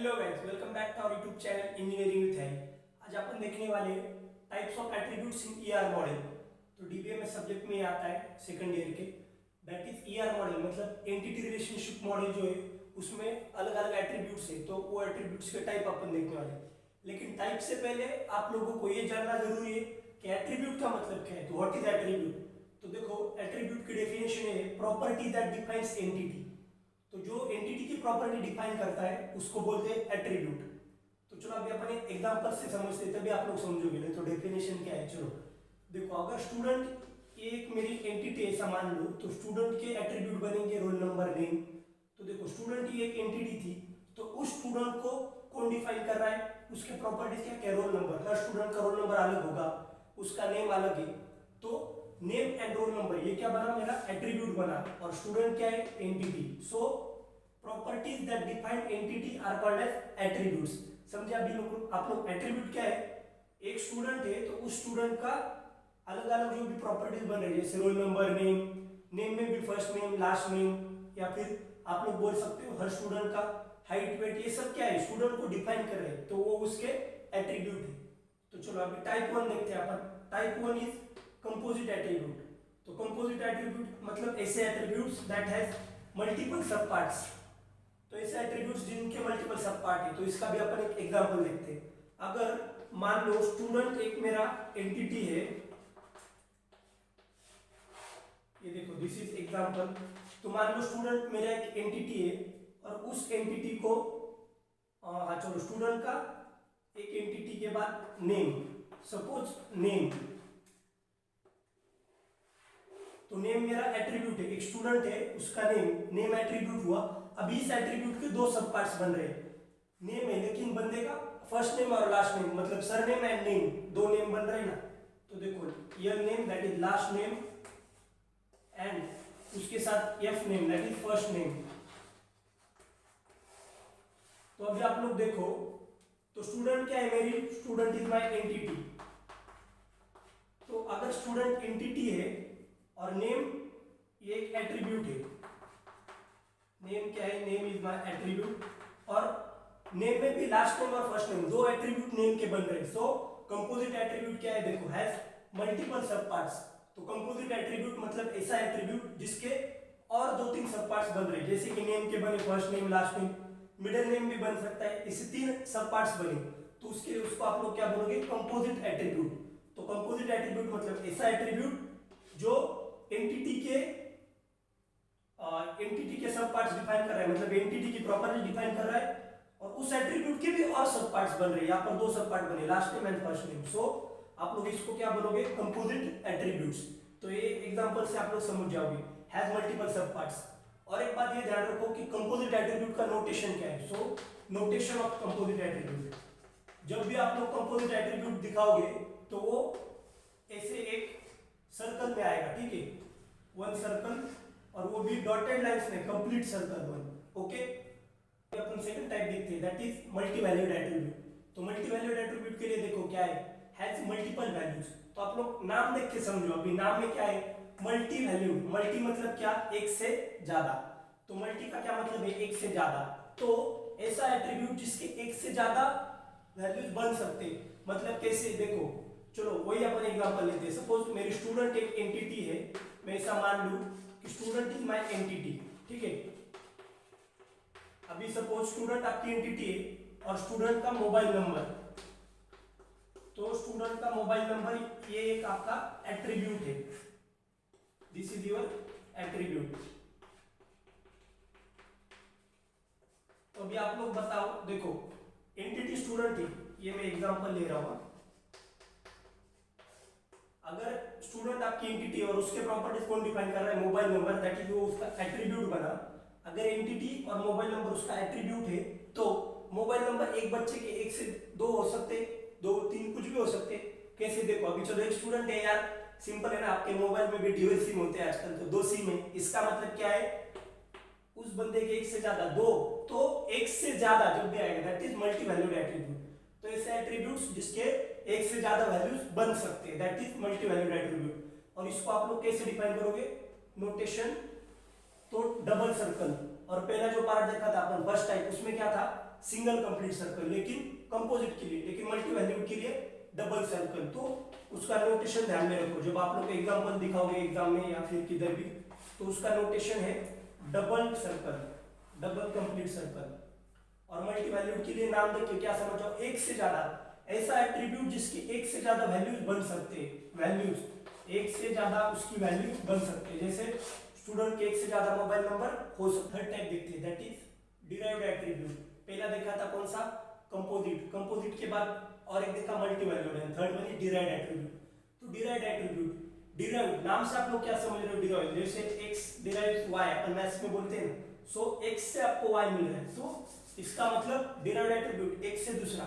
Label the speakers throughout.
Speaker 1: Hello guys, welcome back to our YouTube channel engineering with है। आज अपन देखने वाले types of attributes in ER model. तो डीबीए में सब्जेक्ट में आता है सेकंड ईयर के, दैट इज ईआर मॉडल, मतलब एंटिटी रिलेशनशिप मॉडल जो है उसमें अलग अलग एट्रीब्यूट्स है, तो वो एट्रीब्यूट्स के टाइप अपन देखने वाले। लेकिन टाइप से पहले आप लोगों को ये जानना जरूरी है कि एट्रीब्यूट का मतलब क्या है। तो व्हाट इज एट्रीब्यूट? तो देखो, एट्रीब्यूट की डेफिनेशन है प्रॉपर्टी दैट डिफाइंस एंटिटी। तो जो एंटिटी की प्रॉपर्टी डिफाइन करता है उसको बोलते हैं एट्रीब्यूट। तो चलो अभी अपन एक एग्जांपल से समझते हैं, तभी आप लोग समझोगे। नहीं तो डेफिनेशन क्या है, चलो देखो, अगर स्टूडेंट एक मेरी एंटिटी ऐसा मान लो, तो स्टूडेंट के एट्रीब्यूट बनेंगे रोल नंबर, नेम। तो देखो, स्टूडेंट की एक एंटिटी थी, तो उस स्टूडेंट को कौन डिफाइन कर रहा है, उसके प्रॉपर्टीज क्या क्या, रोल नंबर। हर स्टूडेंट का रोल नंबर अलग होगा, उसका नेम अलग है। तो नेम एंड रोल नंबर ये क्या बना, मेरा एट्रीब्यूट बना। और स्टूडेंट क्या है, entity. So properties that define entity are called as attributes. समझे अभी लोग आप लोग? एट्रीब्यूट क्या है, एक स्टूडेंट है तो उस स्टूडेंट का अलग अलग जो भी प्रॉपर्टीज बन रही है, जैसे रोल नंबर, नेम, नेम में भी फर्स्ट नेम लास्ट नेम, या फिर आप लोग बोल सकते हो हर स्टूडेंट का हाइट वेट, ये सब क्या है, स्टूडेंट को डिफाइन कर रहे हैं, तो वो उसके एट्रीब्यूट है। तो चलो अभी टाइप 1 देखते हैं अपन। Type 1 is composite attribute. तो कंपोजिट एट्रीब्यूट मतलब ऐसे attributes that has multiple sub parts. तो ऐसे एट्रीब्यूट्स जिनके मल्टीपल सब पार्ट है। तो इसका भी अपन एक एग्जांपल देखते हैं। अगर मान लो स्टूडेंट एक मेरा एंटिटी है, ये देखो दिस इज एग्जांपल। तो मान लो स्टूडेंट मेरा एक एंटिटी है और उस एंटिटी को हाँ चलो, स्टूडेंट का एक एंटिटी के बाद नेम, सपोज नेम। तो नेम मेरा एट्रीब्यूट है, एक स्टूडेंट है उसका नेम एट्रीब्यूट हुआ। अभी इस एट्रीब्यूट के दो सब पार्ट्स बन रहे हैं। नेम है लेकिन बंदे का फर्स्ट नेम और लास्ट नेम, मतलब सरनेम एंड नेम, दो नेम बन रहे हैं ना। तो देखो, यर name that is last name and उसके साथ F name that is first name. तो अभी आप लोग देखो, तो स्टूडेंट क्या है मेरी, स्टूडेंट इज माय एंटिटी। तो अगर स्टूडेंट एंटिटी है और नेम ये एक एट्रीब्यूट है, नेम क्या है, नेम इज माय एट्रीब्यूट, और नेम में भी लास्ट नेम और फर्स्ट नेम, दो एट्रीब्यूट नेम के बन रहे हैं। सो कंपोजिट एट्रीब्यूट क्या है, देखो, हैज मल्टीपल सब पार्ट्स। तो कंपोजिट एट्रीब्यूट मतलब ऐसा एट्रीब्यूट जिसके और दो तीन सब पार्ट्स बन रहे हैं, जैसे कि नेम के बने first name last name, middle name भी बन सकता है, इससे तीन सब पार्ट्स बने। तो उसके लिए उसको आप लोग क्या बोलोगे, कंपोजिट एट्रीब्यूट। तो कंपोजिट एट्रीब्यूट मतलब ऐसा एट्रीब्यूट जो एंटिटी के सब पार्ट्स डिफाइन कर रहा है, मतलब एंटिटी की प्रॉपर्टी डिफाइन कर रहा है, और उस एट्रीब्यूट के भी और सब पार्ट्स बन रहे हैं। यहाँ पर दो सब पार्ट बने, last name and first name. So आप लोग इसको क्या बोलोगे, कंपोजिट एट्रीब्यूट्स। तो ये एग्जांपल से आप लोग समझ जाओगे, हैज मल्टीपल सब पार्ट्स। और एक बात ये ध्यान रखो कि कंपोजिट एट्रीब्यूट का नोटेशन क्या है। सो नोटेशन ऑफ कंपोजिट एट्रीब्यूट, जब भी आप लोग कंपोजिट एट्रीब्यूट दिखाओगे तो वो ऐसे एक सर्कल में आएगा, ठीक है, वन सर्कल, और वो भी डॉटेड लाइंस में, कंप्लीट सर्कल वन। ओके, अपन सेकंड टाइप देखते हैं, that is multi valued attribute. तो मल्टी वैल्यूड एट्रीब्यूट के लिए देखो क्या है, हैज मल्टीपल वैल्यूज। तो आप लोग नाम देख के समझो, अभी नाम में क्या है, मल्टी वैल्यूड। मल्टी मतलब क्या, एक से ज्यादा। तो मल्टी का क्या मतलब है, एक से ज्यादा। तो ऐसा एट्रीब्यूट जिसके एक से ज्यादा वैल्यूज बन सकते, मतलब कैसे, देखो चलो वही अपन एग्जांपल लेते हैं। सपोज मेरी स्टूडेंट एक एंटिटी है, मैं ऐसा मान लूं कि स्टूडेंट इज माय एंटिटी, ठीक है। अभी सपोज स्टूडेंट आपकी एंटिटी है और स्टूडेंट का मोबाइल नंबर। तो स्टूडेंट का मोबाइल नंबर ये एक आपका एट्रीब्यूट है, दिस इज योर एट्रीब्यूट। तो अभी आप लोग बताओ, देखो एंटिटी स्टूडेंट है, ये मैं एग्जांपल ले रहा हूं। अगर स्टूडेंट आपकी एंटिटी और उसके प्रॉपर्टीज कौन डिफाइन कर रहा है, मोबाइल नंबर, दैट इज वो उसका एट्रीब्यूट बना। अगर एंटिटी और मोबाइल नंबर उसका एट्रीब्यूट है, तो मोबाइल नंबर एक बच्चे के एक से दो हो सकते, दो तीन कुछ भी हो सकते। कैसे, देखो अभी चलो एक स्टूडेंट है यार, सिंपल है ना, आपके मोबाइल में भी ड्यूअल सिम होते हैं आजकल, तो दो सिम है। इसका मतलब क्या है, उस बंदे के एक से ज्यादा, दो, तो एक से ज्यादा जब भी आएगा that is multi valued attribute. तो ऐसे एट्रीब्यूट्स जिसके एक से ज्यादा वैल्यूज बन सकते हैं, that is multi valued attribute. और इसको आप लोग कैसे डिफाइन करोगे, नोटेशन। तो डबल सर्कल, और पहला जो पार्ट देखा था अपन फर्स्ट टाइप, उसमें क्या था, सिंगल कंप्लीट सर्कल, लेकिन कंपोजिट के लिए, लेकिन मल्टी वैल्यूड के लिए डबल सर्कल। तो उसका नोटेशन ध्यान में रखो, जब आप लोग एग्जाम्पल दिखाओगे एग्जाम में या फिर किधर भी, तो उसका नोटेशन है double circle, double complete circle. और मल्टी वैल्यूड के लिए नाम देखिए क्या समझो, एक से ज्यादा, ऐसा एट्रीब्यूट जिसकी एक से ज्यादा वैल्यूज बन सकते हैं, वैल्यूज एक से ज्यादा उसकी वैल्यू बन सकते हैं। जैसे स्टूडेंट के एक से ज्यादा मोबाइल नंबर हो सकता है। थर्ड टाइप देखते हैं, दैट इज डिराइव्ड एट्रीब्यूट। पहला देखा था कौन सा, कंपोजिट, कंपोजिट के बाद और एक देखा मल्टी वैल्यूड है, थर्ड वाली डिराइव्ड एट्रीब्यूट। तो डिराइव्ड एट्रीब्यूट, डिराइव्ड नाम से आप लोग क्या समझ रहे हो, डिराइव्ड, जैसे x डिराइव्स y, अपन मैथ्स में बोलते हैं, सो x से आपको y मिल रहा है, तो इसका मतलब डिराइव्ड एट्रीब्यूट एक से दूसरा।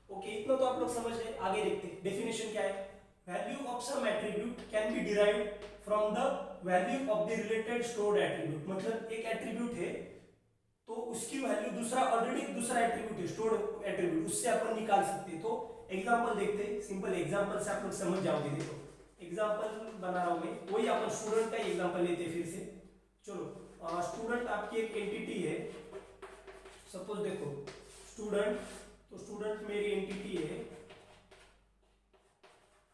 Speaker 1: ओके, इतना तो आप लोग समझ गए। आगे देखते हैं डेफिनेशन क्या है। Value of some attribute can be derived from the value of the related stored attribute. मतलब एक एट्रीब्यूट है तो उसकी वैल्यू दूसरा, ऑलरेडी दूसरा एट्रीब्यूट है, स्टोर्ड एट्रीब्यूट, उससे अपन निकाल सकते हैं। तो एग्जांपल देखते हैं, सिंपल एग्जांपल से आप लोग समझ जाओगे। देखो एग्जांपल बना रहा हूं मैं, वही अपन स्टूडेंट का एग्जांपल लेते हैं फिर से। चलो स्टूडेंट आपकी एक एंटिटी है, सपोज देखो स्टूडेंट, तो स्टूडेंट मेरी एंटिटी है।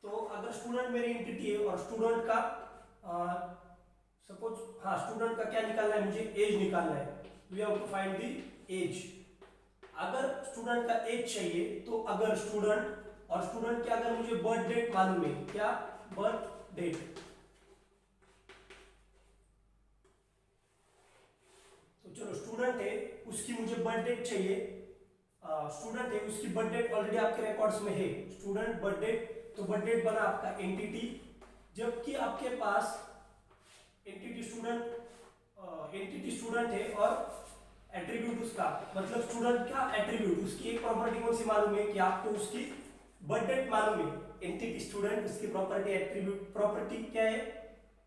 Speaker 1: तो अगर स्टूडेंट मेरी एंटिटी है और स्टूडेंट का सपोज, हाँ स्टूडेंट का क्या निकालना है, मुझे एज निकालना है। We have to find the age. अगर स्टूडेंट का एज चाहिए तो अगर स्टूडेंट और स्टूडेंट के अगर मुझे बर्थ डेट मालूम है, क्या बर्थ डेट, तो चलो स्टूडेंट है उसकी मुझे बर्थ डेट चाहिए, स्टूडेंट है उसकी बर्थ डेट ऑलरेडी आपके रिकॉर्ड्स में है, स्टूडेंट बर्थ डेट, तो बर्थ डेट बना आपका एंटिटी। जबकि आपके पास एंटिटी स्टूडेंट है और एट्रीब्यूट उसका, मतलब स्टूडेंट का एट्रीब्यूट, उसकी एक प्रॉपर्टी कौन सी मालूम है कि आपको उसकी बर्थ डेट मालूम है। एंटिटी स्टूडेंट, उसकी प्रॉपर्टी एट्रीब्यूट, प्रॉपर्टी क्या है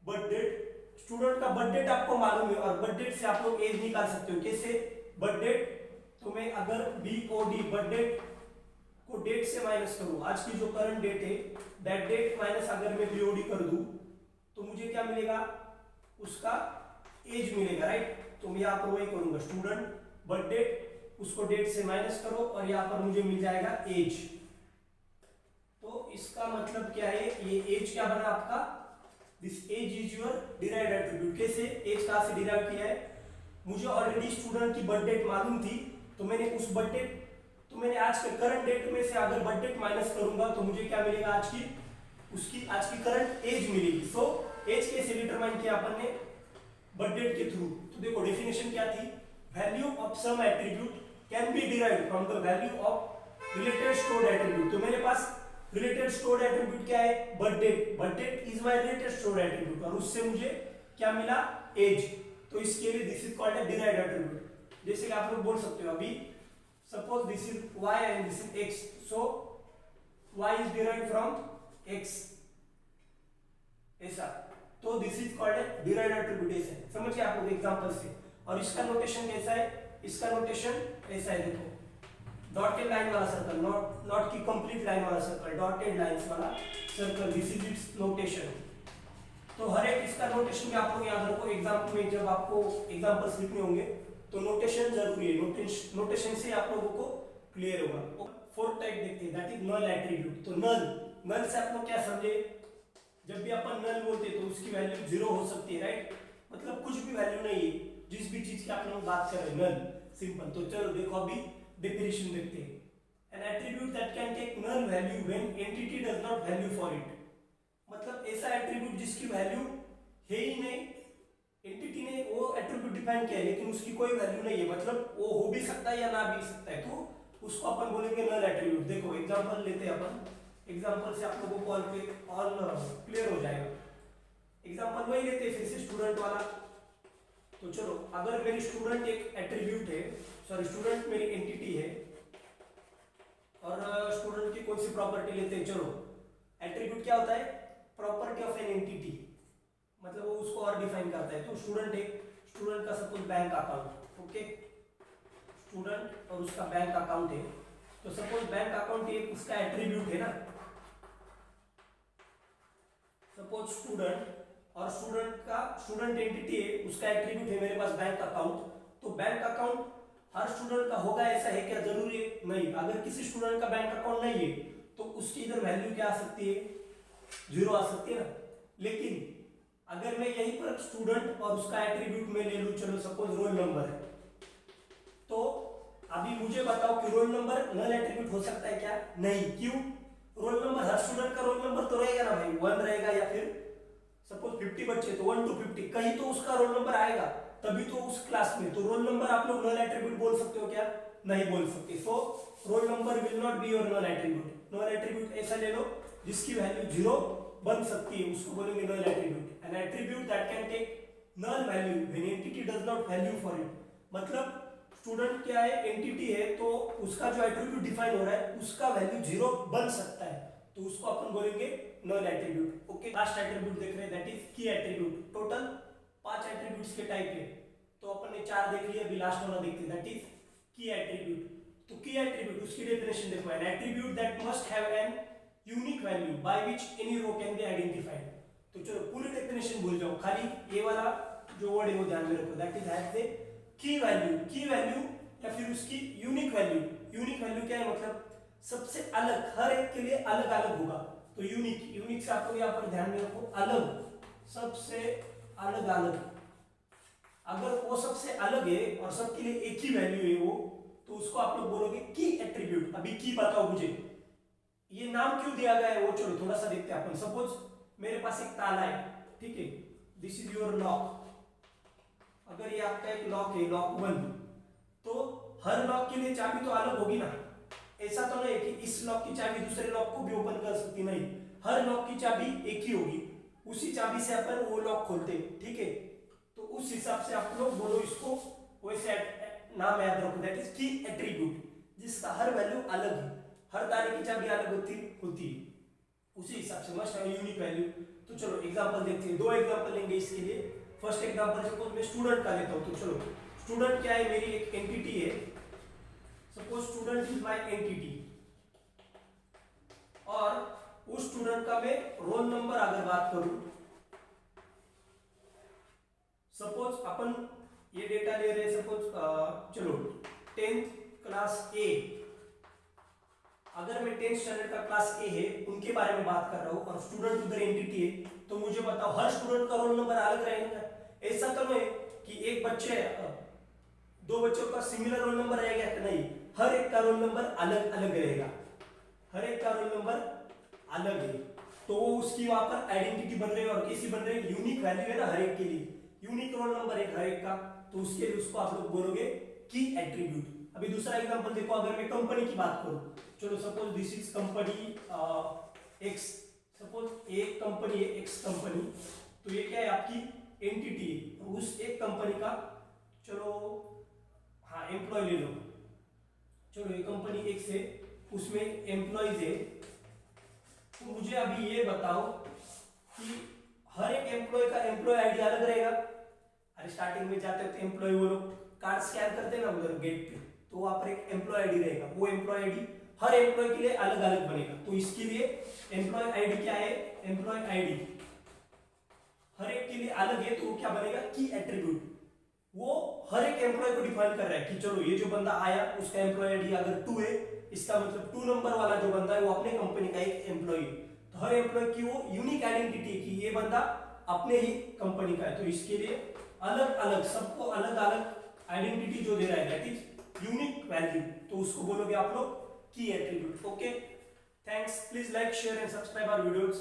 Speaker 1: बर्थ डेट। स्टूडेंट का बर्थ डेट आपको मालूम है और बर्थ डेट से आप लोग एज निकाल सकते हो। कैसे, बर्थ डेट, तो मैं अगर BOD बर्थ डेट को डेट से माइनस करूं, आज की जो करंट डेट है दैट डेट माइनस अगर मैं BOD कर दूं, तो मुझे क्या मिलेगा, उसका एज मिलेगा, राइट। तो मैं यहाँ पर वही करूंगा, स्टूडेंट बर्थ डेट, उसको डेट से माइनस करो और यहाँ पर मुझे मिल जाएगा एज। तो इसका मतलब क्या है, ये एज क्या बना आपका, this age is your derived attribute. कैसे, एज कहाँ से डिराइव किया है, मुझे ऑलरेडी स्टूडेंट की बर्थ डेट मालूम थी, तो मैंने उस बर्थ डेट, तो मैंने आज के करंट डेट में से अगर बर्थ डेट माइनस करूंगा तो मुझे क्या मिलेगा, आज की, उसकी आज की करंट एज मिलेगी। सो एज कैसे डिटरमाइन किया अपन ने, बर्थ डेट के थ्रू। तो देखो डेफिनेशन क्या थी, value of some attribute can be derived from the value of related stored attribute. तो मेरे पास रिलेटेड स्टोर्ड एट्रीब्यूट क्या है, birth date, birth date is my related stored attribute, और उससे मुझे क्या मिला, एज। तो इसके लिए this is called a derived attribute. जैसे कि आप लोग बोल सकते हो, अभी suppose this is y and this is x, so y is derived from x, ऐसा। तो this is called a derived attribute. समझ गए आप लोग एग्जांपल से। और इसका नोटेशन कैसा है, इसका नोटेशन ऐसा है, देखो डॉटेड लाइन वाला सर्कल, नॉट की कंप्लीट लाइन वाला सर्कल, डॉटेड लाइंस वाला circle, this is it's notation. तो हर एक इसका नोटेशन भी आप लोग याद रखो, एग्जाम में जब आपको एग्जांपल्स लिखने होंगे तो नोटेशन जरूरी है, नोटेशन से आप लोगों को क्लियर होगा। फोर्थ टाइप देखते हैं, दैट इज नल एट्रीब्यूट। तो नल से आप लोग क्या समझे, जब भी अपन नल बोलते हैं तो उसकी वैल्यू 0 हो सकती है, राइट, मतलब कुछ भी वैल्यू नहीं है, जिस भी चीज की आप लोग बात कर रहे हैं, नल, सिंपल। तो चलो देखो अभी डेफिनेशन देखते हैं। An attribute that can take null value when entity does not value for it. मतलब ऐसा एट्रीब्यूट जिसकी वैल्यू है ही नहीं, एंटिटी ने वो एट्रीब्यूट डिफाइन किया है लेकिन उसकी कोई वैल्यू नहीं है, मतलब वो हो भी सकता है या ना भी सकता है, तो उसको अपन बोलेंगे नल एट्रीब्यूट। देखो एग्जांपल लेते हैं अपन, एग्जांपल से आप लोगों को ऑल क्लियर हो जाएगा। एग्जांपल वही लेते हैं फिर से, स्टूडेंट वाला। तो चलो अगर मेरी स्टूडेंट एक एट्रीब्यूट है, सॉरी स्टूडेंट मेरी एंटिटी है, और स्टूडेंट की कौन सी प्रॉपर्टी लेते हैं, चलो एट्रीब्यूट क्या होता है, प्रॉपर्टी ऑफ एन एंटिटी, मतलब वो उसको और डिफाइन करता है। तो स्टूडेंट एक, स्टूडेंट का suppose bank account, okay, student और उसका बैंक अकाउंट है, तो सपोज बैंक अकाउंट एक उसका एट्रीब्यूट है ना, सपोज स्टूडेंट और स्टूडेंट का, स्टूडेंट एंटिटी है, उसका एट्रीब्यूट है मेरे पास बैंक अकाउंट। तो बैंक अकाउंट हर स्टूडेंट का होगा ऐसा है क्या? जरूरी है? नहीं। अगर किसी स्टूडेंट का बैंक अकाउंट नहीं है तो उसकी इधर वैल्यू क्या आ सकती है? 0 आ सकती है ना। लेकिन अगर मैं यहीं पर स्टूडेंट और उसका एट्रीब्यूट में ले लूं, चलो सपोज रोल नंबर है, तो अभी मुझे बताओ कि रोल नंबर नल एट्रीब्यूट हो सकता है क्या? नहीं। क्यों? रोल नंबर, हर स्टूडेंट का रोल नंबर तो रहेगा ना भाई, 1 रहेगा, या फिर सपोज 50 बच्चे तो 1 to 50 कहीं तो उसका रोल नंबर आएगा, तभी तो उस क्लास में। तो रोल नंबर आप लोग नल एट्रीब्यूट बोल सकते हो क्या? नहीं बोल सकते। So roll number will not be your null attribute. Null attribute ऐसा ले लो जिसकी वैल्यू 0 बन सकती है, उसको बोलेंगे null attribute. An attribute that can take null value when entity does not value for it. मतलब स्टूडेंट क्या है? एंटिटी है, तो उसका जो एट्रीब्यूट डिफाइन हो रहा है उसका वैल्यू 0 बन सकता है, तो उसको अपन बोलेंगे null attribute. Okay, last attribute देख रहे हैं, दैट इज की एट्रीब्यूट। टोटल 5 एट्रीब्यूट्स के टाइप है, तो अपन ने 4 देख लिए, अभी लास्ट वाला देखते हैं, दैट इज की एट्रीब्यूट। तो की एट्रीब्यूट, उसकी डेफिनेशन देखो, an attribute that must have an unique value by which any row can be identified. तो चलो पूरी डेफिनेशन भूल जाओ, खाली ये वाला जो वर्ड है वो ध्यान में रखो, that is have the key value. की वैल्यू या फिर उसकी यूनिक वैल्यू। यूनिक वैल्यू क्या है? मतलब सबसे अलग, हर एक के लिए अलग अलग होगा, तो यूनिक। यूनिक से आपको यहाँ पर ध्यान में रखो, अलग, सबसे अलग अलग। अगर वो सबसे अलग है और सबके लिए एक ही वैल्यू है वो, तो उसको आप लोग बोलोगे की एट्रीब्यूट। अभी की बताओ मुझे, ये नाम क्यों दिया गया है वो चलो थोड़ा सा देखते हैं अपन। सपोज मेरे पास एक ताला है, ठीक है, दिस इज योर लॉक। अगर ये आपका एक लॉक है, लॉक 1, तो हर लॉक के लिए चाबी तो अलग होगी ना। ऐसा तो नहीं है कि इस लॉक की चाबी दूसरे लॉक को भी ओपन कर सकती, नहीं, हर लॉक की चाबी एक ही होगी, उसी चाबी से अपन वो लॉक खोलते, ठीक है। तो उस हिसाब से आप लोग बोलो इसको, वैसे नाम याद रखो, दैट इज की एट्रीब्यूट, जिसका हर वैल्यू अलग है, हर ताले की चाबी अलग होती है, उसी हिसाब से मस्ट हैव यूनिक वैल्यू। तो चलो एग्जांपल देखते हैं, 2 एग्जांपल लेंगे इसके लिए। फर्स्ट एग्जांपल सपोज मैं स्टूडेंट का लेता हूं, तो चलो स्टूडेंट क्या है? मेरी एक एंटिटी है। Suppose student is my entity, और उस स्टूडेंट का मैं रोल नंबर अगर बात करूं, सपोज अपन ये डेटा ले रहे हैं, सपोज चलो 10th क्लास ए, अगर मैं 10th स्टैंडर्ड का क्लास ए है उनके बारे में बात कर रहा हूं, और स्टूडेंट उधर एंटिटी है, तो मुझे बताओ हर स्टूडेंट का रोल नंबर अलग रहेगा? ऐसा तो नहीं कि एक बच्चे 2 बच्चों का सिमिलर रोल नंबर रहेगा, नहीं, हर एक का रोल नंबर अलग अलग रहेगा, हर एक का रोल नंबर अलग है, तो वो उसकी वहां पर आइडेंटिटी बन रही है। और कैसी बन रही है? यूनिक वैल्यू है ना हर एक के लिए, यूनिक रोल नंबर है हर एक का, तो उसके लिए उसको आप लोग बोलोगे की एट्रीब्यूट। अभी दूसरा एग्जांपल देखो, अगर मैं कंपनी की बात करूं, चलो suppose this is company x, suppose एक कंपनी है एक्स कंपनी, तो ये क्या है? आपकी एंटिटी है, और उस एक कंपनी का, चलो हाँ एम्प्लॉय ले लो, चलो ये कंपनी एक्स है, उसमें एम्प्लॉयज है, तो मुझे अभी ये बताओ कि हर एक एम्प्लॉय का एम्प्लॉय आईडी अलग रहेगा। अरे स्टार्टिंग में जाते हो तो एम्प्लॉय वो लोग कार्ड स्कैन करते हैं ना उधर गेट पे, तो वहां पर एक एम्प्लॉय आईडी रहेगा, वो एम्प्लॉय आईडी हर एम्प्लॉय के लिए अलग अलग बनेगा। तो इसके लिए एम्प्लॉय आईडी क्या है? एम्प्लॉय आईडी हर एक के लिए अलग है, तो वो क्या बनेगा? की एट्रीब्यूट। वो हर एक एम्प्लॉय को डिफाइन कर रहा है कि चलो ये जो बंदा आया उसका एम्प्लॉय आईडी अगर 2 है, इसका मतलब 2 नंबर वाला जो बंदा है वो अपने कंपनी का एक एम्प्लॉय है, तो हर एम्प्लॉय की वो यूनिक आइडेंटिटी है कि ये बंदा अपने ही कंपनी का है, तो इसके लिए अलग अलग, सबको अलग अलग आइडेंटिटी जो दे रहा है, दैट इज यूनिक वैल्यू, तो उसको बोलोगे आप लोग की attribute. Okay, thanks, please like share and subscribe our videos.